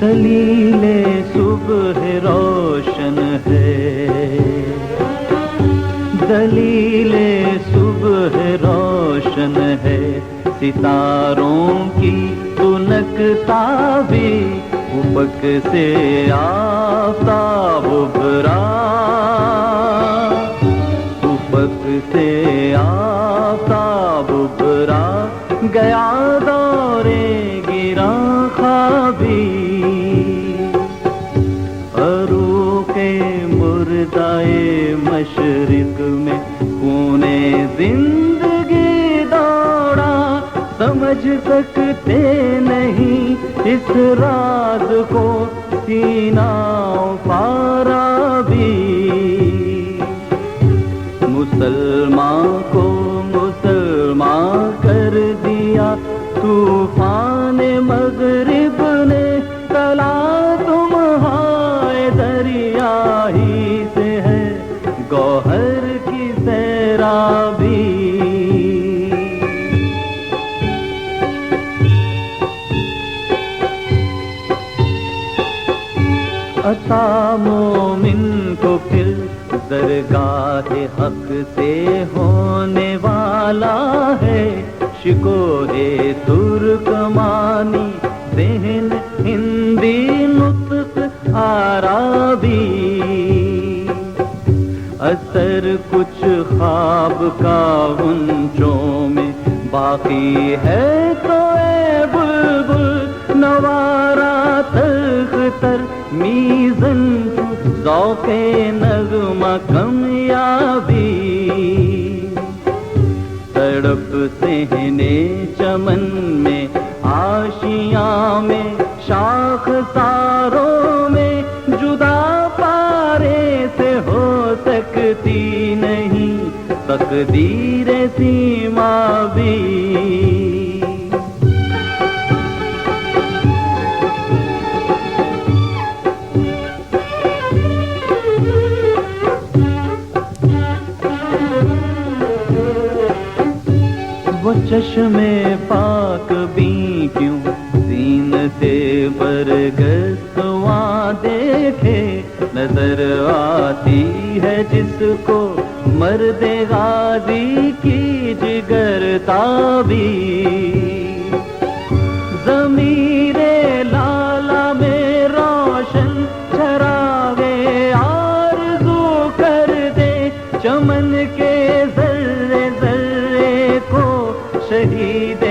दलीले सुबह रोशन है, दलीले सुबह रोशन है, सितारों की तुनकता भी उफक से आफ़ताब उभरा, उफक से आफ़ताब उभरा, गया दौरे गिरा ख्वाबी, फरूक़े मुर्दाए मशरिक़ में खूने जिंदगी दौड़ा, समझ सकते नहीं इस राज को सीना फाराबी, मुसलमान को मुसलमान कर दिया तूफान मगरिब ने, तला तुम्हारे दरिया ही से है गौहर की सैराबी। अता मोमिन को फिर दरगाह हक से होने वाला है, शिकोहे तुर्कमानी ज़हन हिंदी नुत्क़ आराबी, असर कुछ ख्वाब का गुंजों में बाकी है तो ए बुलबुल नवारा तख्तर मीज़न ज़ौक़े नग़्मा कामयाबी, तड़प सहने चमन में आशियाँ में शाखसारों में, जुदा पारे से हो सकती नहीं तक़दीर सीमा भी। वो चश्मे पाक भी क्यों ज़ीनते बरगस्तवा देखे, नजर आती है जिसको मर्दे गाज़ी की जिगरताबी, ज़मीरे लाला में रोशन चरागे आरज़ू कर दे, चमन के जर्रे जर्रे को शहीद